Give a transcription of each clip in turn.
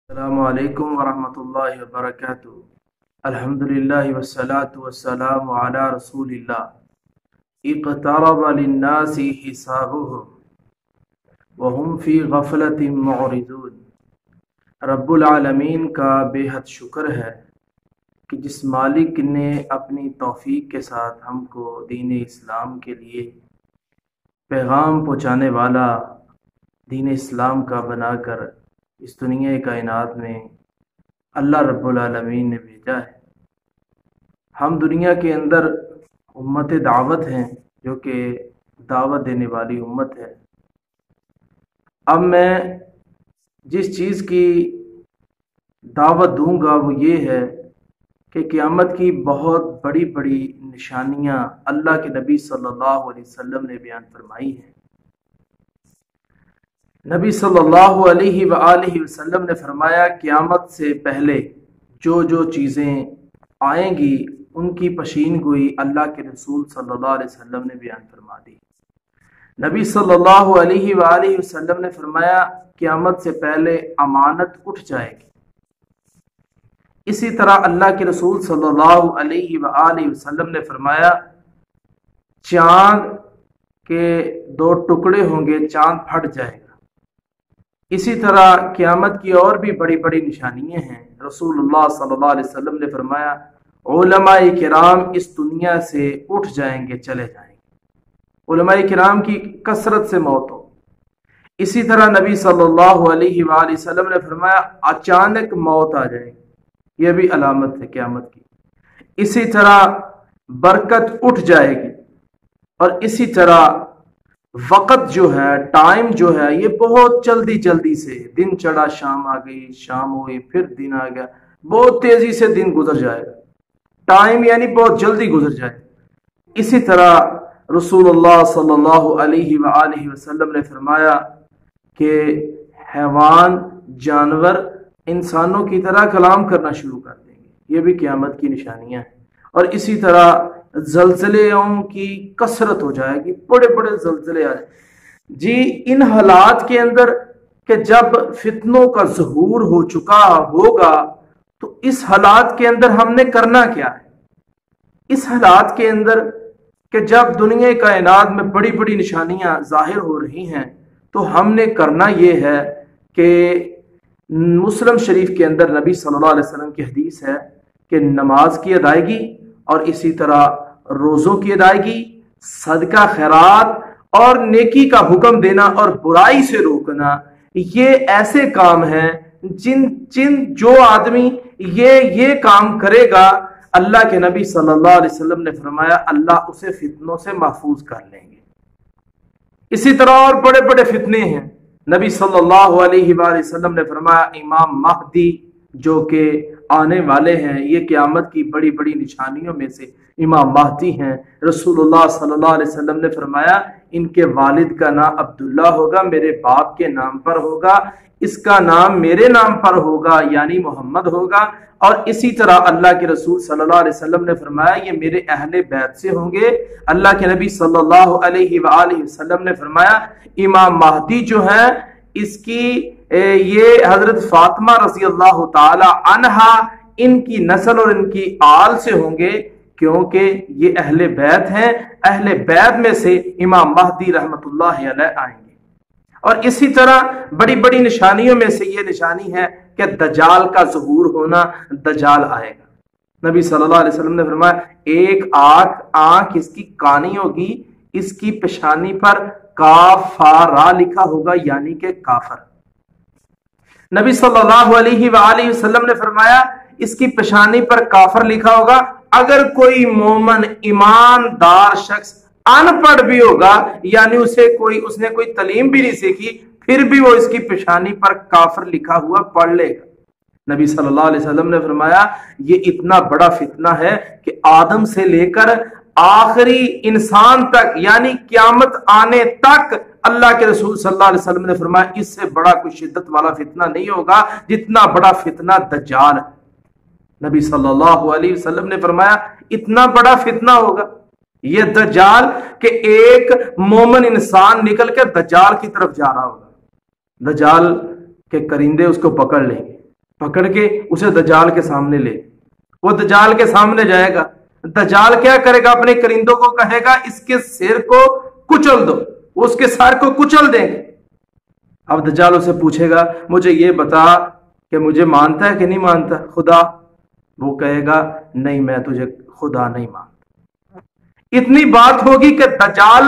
السلام علیکم ورحمۃ اللہ وبرکاتہ۔ الحمدللہ والصلاة والسلام علی رسول اللہ۔ اقترب للناس حسابهم وهم فی غفلۃ معرضون۔ رب العالمین کا بے حد شکر ہے کہ جس مالک نے اپنی توفیق کے ساتھ ہم کو دین اسلام کے لیے پیغام پہنچانے والا دین اسلام کا بنا کر اس دنیا کائنات میں اللہ رب العالمین نے بھیجا ہے۔ ہم دنیا کے اندر امت دعوت ہیں جو کہ دعوت دینے والی امت ہے۔ اب میں جس چیز کی دعوت دوں گا وہ یہ ہے کہ قیامت کی بہت بڑی بڑی نشانیاں اللہ کے نبی صلی اللہ علیہ وسلم نے بیان فرمائی ہیں۔ نبی صلی اللہ علیہ وآلہ وسلم نے فرمایا قیامت سے پہلے جو چیزیں آئیں گی ان کی پیشین گوئی اللہ کے رسول صلی اللہ علیہ وسلم نے بیان فرما دی۔ نبی صلی اللہ علیہ وآلہ وسلم نے فرمایا قیامت سے پہلے امانت اٹھ جائے گی۔ اسی طرح اللہ کے رسول صلی اللہ علیہ وآلہ وسلم نے فرمایا چاند کے 2 ٹکڑے ہوں گے، چاند پھٹ جائے گا۔ اسی طرح قیامت کی اور بھی بڑی بڑی نشانیاں ہیں۔ رسول اللہ صلی اللہ علیہ وسلم نے فرمایا علماء کرام اس دنیا سے اٹھ جائیں گے، چلے جائیں گے۔ علماء کرام کی کثرت سے موت ہو۔ اسی طرح نبی صلی اللہ علیہ وآلہ وسلم نے فرمایا اچانک موت آ جائے گی، یہ بھی علامت ہے قیامت کی۔ اسی طرح برکت اٹھ جائے گی، اور اسی طرح وقت جو ہے، ٹائم جو ہے، یہ بہت جلدی سے دن چڑھا شام آ گئی، شام ہوئی پھر دن آ گیا، بہت تیزی سے دن گزر جائے گا، ٹائم یعنی بہت جلدی گزر جائے۔ اسی طرح رسول اللہ صلی اللہ علیہ وآلہ وسلم نے فرمایا کہ حیوان، جانور انسانوں کی طرح کلام کرنا شروع کر دیں گے، یہ بھی قیامت کی نشانیاں ہیں۔ اور اسی طرح زلزلوں کی کثرت ہو جائے گی، بڑے بڑے زلزلے آ جائیں جی۔ ان حالات کے اندر کہ جب فتنوں کا ظہور ہو چکا ہوگا تو اس حالات کے اندر ہم نے کرنا کیا ہے؟ اس حالات کے اندر کہ جب دنیا کائنات میں بڑی بڑی نشانیاں ظاہر ہو رہی ہیں تو ہم نے کرنا یہ ہے کہ مسلم شریف کے اندر نبی صلی اللہ علیہ وسلم کی حدیث ہے کہ نماز کی ادائیگی اور اسی طرح روزوں کی ادائیگی، صدقہ خیرات اور نیکی کا حکم دینا اور برائی سے روکنا، یہ ایسے کام ہیں جو آدمی یہ کام کرے گا، اللہ کے نبی صلی اللہ علیہ وسلم نے فرمایا اللہ اسے فتنوں سے محفوظ کر لیں گے۔ اسی طرح اور بڑے بڑے فتنے ہیں۔ نبی صلی اللہ علیہ وآلہ وسلم نے فرمایا امام مہدی جو کہ آنے والے ہیں، یہ قیامت کی بڑی بڑی نشانیوں میں سے امام مہدی ہیں۔ رسول اللہ صلی اللہ علیہ وسلم نے فرمایا ان کے والد کا نام عبداللہ ہوگا، میرے باپ کے نام پر ہوگا، اس کا نام میرے نام پر ہوگا یعنی محمد ہوگا۔ اور اسی طرح اللہ کے رسول صلی اللہ علیہ وسلم نے فرمایا یہ میرے اہل بیت سے ہوں گے۔ اللہ کے نبی صلی اللہ علیہ وآلہ وسلم نے فرمایا امام مہدی جو ہیں اس کی یہ حضرت فاطمہ رضی اللہ تعالی عنہا ان کی نسل اور ان کی آل سے ہوں گے، کیونکہ یہ اہل بیت ہیں۔ اہل بیت میں سے امام مہدی رحمت اللہ علیہ آئیں گے۔ اور اسی طرح بڑی بڑی نشانیوں میں سے یہ نشانی ہے کہ دجال کا ظہور ہونا، دجال آئے گا۔ نبی صلی اللہ علیہ وسلم نے فرمایا ایک آنکھ اس کی کانی ہوگی، اس کی پیشانی پر کافارا لکھا ہوگا یعنی کہ کافر۔ نبی صلی اللہ علیہ وآلہ وسلم نے فرمایا اس کی پیشانی پر کافر لکھا ہوگا، اگر کوئی مومن ایماندار شخص ان پڑھ بھی ہوگا یعنی اس نے کوئی تعلیم بھی نہیں سیکھی پھر بھی وہ اس کی پیشانی پر کافر لکھا ہوا پڑھ لے گا۔ نبی صلی اللہ علیہ وسلم نے فرمایا یہ اتنا بڑا فتنہ ہے کہ آدم سے لے کر آخری انسان تک یعنی قیامت آنے تک اللہ کے رسول صلی اللہ علیہ وسلم نے فرمایا اس سے بڑا کوئی شدت والا فتنہ نہیں ہوگا جتنا بڑا فتنہ دجال ہے۔ نبی صلی اللہ علیہ وسلم نے فرمایا اتنا بڑا فتنہ ہوگا یہ دجال کہ ایک مومن انسان نکل کے دجال کی طرف جا رہا ہوگا، دجال کے کرندے اس کو پکڑ لیں گے، پکڑ کے اسے دجال کے سامنے لے، وہ دجال کے سامنے جائے گا، دجال کیا کرے گا؟ اپنے کرندوں کو کہے گا اس کے سر کو کچل دو، اس کے سر کو کچل دیں گے۔ اب دجال اسے پوچھے گا مجھے یہ بتا کہ مجھے مانتا ہے کہ نہیں مانتا خدا؟ وہ کہے گا نہیں، میں تجھے خدا نہیں مانتا۔ اتنی بات ہوگی کہ دجال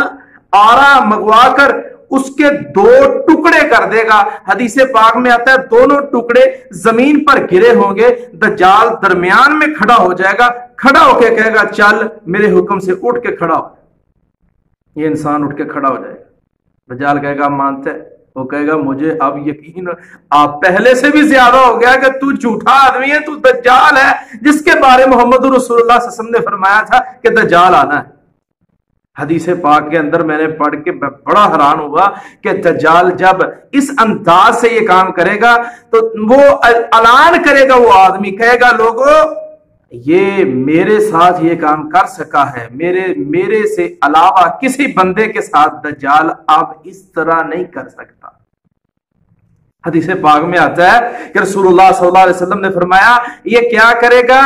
آرا منگوا کر اس کے دو ٹکڑے کر دے گا۔ حدیث پاک میں آتا ہے دونوں ٹکڑے زمین پر گرے ہوں گے، دجال درمیان میں کھڑا ہو جائے گا، کھڑا ہو کے کہے گا چل میرے حکم سے اٹھ کے کھڑا ہو۔ یہ انسان اٹھ کے کھڑا ہو جائے گا، دجال کہے گا مانتے؟ وہ کہے گا مجھے اب یقین آپ پہلے سے بھی زیادہ ہو گیا کہ تو جھوٹا آدمی ہے، تو دجال ہے جس کے بارے محمد رسول اللہ صلی اللہ علیہ وسلم نے فرمایا تھا کہ دجال آنا ہے۔ حدیث پاک کے اندر میں نے پڑھ کے بڑا حیران ہوا کہ دجال جب اس انداز سے یہ کام کرے گا تو وہ اعلان کرے گا، وہ آدمی کہے گا لوگوں یہ میرے ساتھ یہ کام کر سکا ہے، میرے سے علاوہ کسی بندے کے ساتھ دجال اب اس طرح نہیں کر سکتا۔ حدیث پاک میں آتا ہے کہ رسول اللہ صلی اللہ علیہ وسلم نے فرمایا یہ کیا کرے گا؟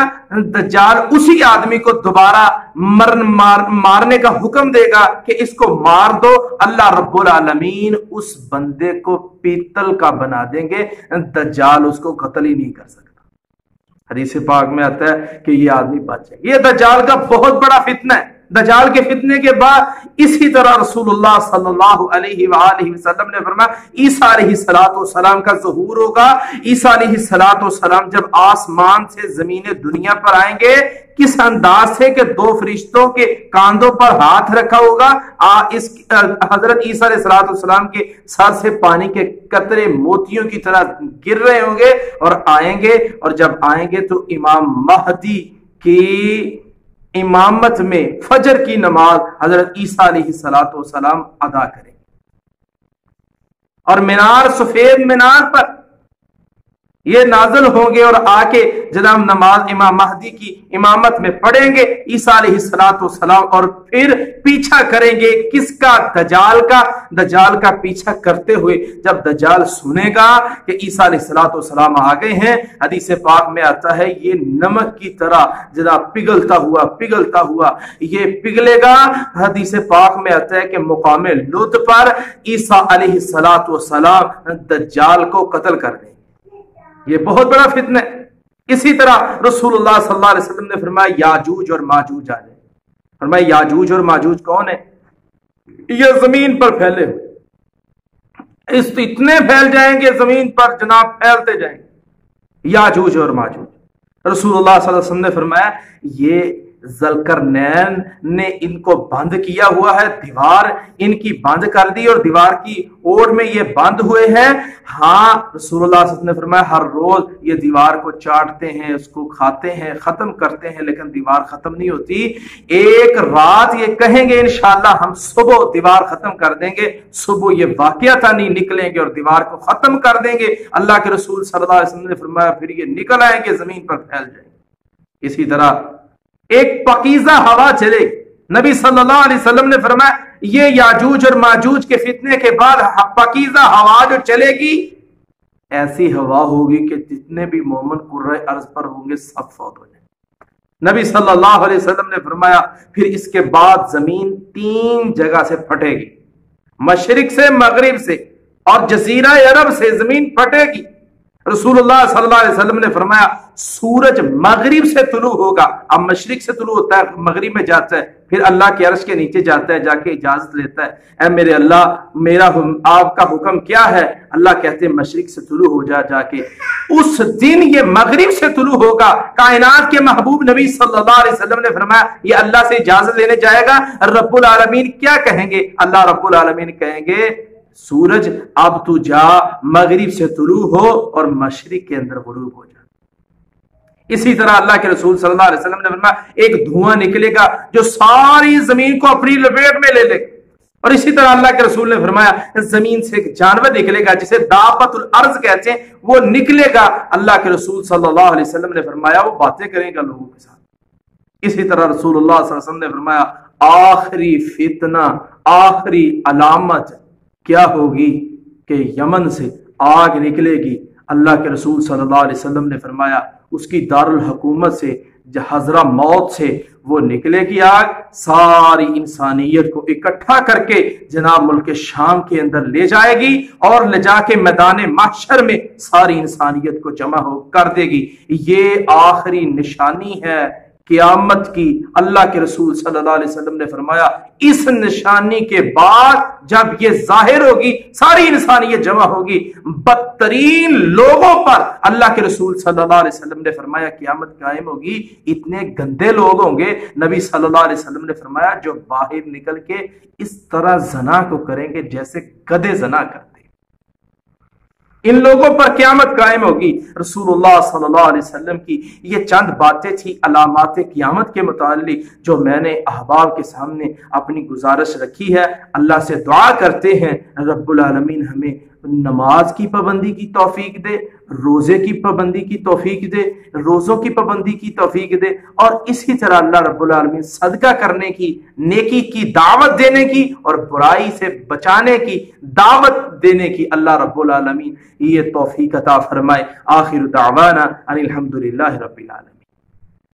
دجال اسی آدمی کو دوبارہ مارنے کا حکم دے گا کہ اس کو مار دو، اللہ رب العالمین اس بندے کو پیتل کا بنا دیں گے، دجال اس کو قتل ہی نہیں کر سکتا۔ حدیث پاک میں آتا ہے کہ یہ آدمی بچ جائے گا۔ یہ دجال کا بہت بڑا فتنہ ہے۔ دجال کے فتنے کے بعد اسی طرح رسول اللہ صلی اللہ علیہ وآلہ وسلم نے فرمایا عیسیٰ علیہ السلام کا ظہور ہوگا۔ عیسیٰ علیہ السلام جب آسمان سے زمین دنیا پر آئیں گے کس انداز سے کہ دو فرشتوں کے کاندھوں پر ہاتھ رکھا ہوگا، حضرت عیسیٰ علیہ السلام کے سر سے پانی کے قطرے موتیوں کی طرح گر رہے ہوں گے اور آئیں گے، اور جب آئیں گے تو امام مہدی کی امامت میں فجر کی نماز حضرت عیسیٰ علیہ السلام ادا کریں، اور منار سفید منار پر یہ نازل ہوں گے اور آ کے جناب نماز امام مہدی کی امامت میں پڑھیں گے عیسیٰ علیہ السلام، اور پھر پیچھا کریں گے کس کا؟ دجال کا پیچھا کرتے ہوئے جب دجال سنے گا کہ عیسیٰ علیہ السلام آ گئے ہیں، حدیث پاک میں آتا ہے یہ نمک کی طرح جناب پگھلتا ہوا یہ پگھلے گا۔ حدیث پاک میں آتا ہے کہ مقام لد پر عیسیٰ علیہ السلام دجال کو قتل کر دیں۔ یہ بہت بڑا فتنہ ہے۔ اسی طرح رسول اللہ صلی اللہ علیہ وسلم نے فرمایا یاجوج اور ماجوج آ جائیں۔ فرمایا یاجوج اور ماجوج کون ہے؟ یہ زمین پر پھیلے ہوئے، اتنے پھیل جائیں گے زمین پر جناب، پھیلتے جائیں گے یاجوج اور ماجوج۔ رسول اللہ صلی اللہ علیہ وسلم نے فرمایا یہ ذوالقرنین نے ان کو بند کیا ہوا ہے، دیوار ان کی بند کر دی اور دیوار کی اوڑ میں یہ بند ہوئے ہیں۔ ہاں رسول اللہ صلی اللہ علیہ وسلم نے فرمایا ہر روز یہ دیوار کو چاٹتے ہیں، اس کو کھاتے ہیں، ختم کرتے ہیں، لیکن دیوار ختم نہیں ہوتی۔ ایک رات یہ کہیں گے انشاءاللہ ہم صبح دیوار ختم کر دیں گے، صبح یہ واقعتاً نہیں نکلیں گے اور دیوار کو ختم کر دیں گے۔ اللہ کے رسول صلی اللہ علیہ وسلم نے فرمایا پھر یہ نکل آئیں گے، زمین پر پھیل جائیں گے۔ اسی طرح ایک پاکیزہ ہوا چلے، نبی صلی اللہ علیہ وسلم نے فرمایا یہ یاجوج اور ماجوج کے فتنے کے بعد پاکیزہ ہوا جو چلے گی ایسی ہوا ہوگی کہ جتنے بھی مومن کرۂ ارض پر ہوں گے سب فوت ہو جائیں۔ نبی صلی اللہ علیہ وسلم نے فرمایا پھر اس کے بعد زمین 3 جگہ سے پھٹے گی، مشرق سے، مغرب سے اور جزیرہ عرب سے زمین پھٹے گی۔ رسول اللہ صلی اللہ علیہ وسلم نے فرمایا سورج مغرب سے طلوع ہوگا، اب مشرق سے طلوع ہوتا ہے، مغرب میں جاتا ہے، پھر اللہ کے عرش کے نیچے جاتا ہے، جا کے اجازت لیتا ہے اے میرے اللہ میرا آپ کا حکم کیا ہے؟ اللہ کہتے ہیں مشرق سے طلوع ہو جا کے اس دن یہ مغرب سے طلوع ہوگا۔ کائنات کے محبوب نبی صلی اللہ علیہ وسلم نے فرمایا یہ اللہ سے اجازت لینے جائے گا، رب العالمین کیا کہیں گے؟ اللہ رب العالمین کہیں گے سورج اب تو جا، مغرب سے طلوع ہو اور مشرق کے اندر غروب ہو جا۔ اسی طرح اللہ کے رسول صلی اللہ علیہ وسلم نے فرمایا ایک دھواں نکلے گا جو ساری زمین کو اپنی لپیٹ میں لے لے گا، اور اسی طرح اللہ کے رسول نے فرمایا زمین سے ایک جانور نکلے گا جسے دابت الارض کہتے ہیں، وہ نکلے گا۔ اللہ کے رسول صلی اللہ علیہ وسلم نے فرمایا وہ باتیں کرے گا لوگوں کے ساتھ۔ اسی طرح رسول اللہ صلی اللہ علیہ وسلم نے فرمایا آخری فتنہ، آخری علامت کیا ہوگی کہ یمن سے آگ نکلے گی۔ اللہ کے رسول صلی اللہ علیہ وسلم نے فرمایا اس کی دارالحکومت سے، حضرہ موت سے وہ نکلے گی آگ، ساری انسانیت کو اکٹھا کر کے جناب ملک شام کے اندر لے جائے گی اور لے جا کے میدان محشر میں ساری انسانیت کو جمع کر دے گی۔ یہ آخری نشانی ہے قیامت کی۔ اللہ کے رسول صلی اللہ علیہ وسلم نے فرمایا اس نشانی کے بعد جب یہ ظاہر ہوگی، ساری انسانیت جمع ہوگی، بدترین لوگوں پر اللہ کے رسول صلی اللہ علیہ وسلم نے فرمایا قیامت قائم ہوگی۔ اتنے گندے لوگ ہوں گے، نبی صلی اللہ علیہ وسلم نے فرمایا جو باہر نکل کے اس طرح زنا کو کریں گے جیسے گدھے زنا کرتے۔ ان لوگوں پر قیامت قائم ہوگی۔ رسول اللہ صلی اللہ علیہ وسلم کی یہ چند باتیں تھی علامات قیامت کے متعلق جو میں نے احباب کے سامنے اپنی گزارش رکھی ہے۔ اللہ سے دعا کرتے ہیں رب العالمین ہمیں نماز کی پابندی کی توفیق دے، روزے کی پابندی کی توفیق دے، روزوں کی پابندی کی توفیق دے، اور اسی طرح اللہ رب العالمین صدقہ کرنے کی، نیکی کی دعوت دینے کی اور برائی سے بچانے کی دعوت دینے کی اللہ رب العالمین یہ توفیق عطا فرمائے۔ آخر دعوانا ان الحمدللہ رب العالمین۔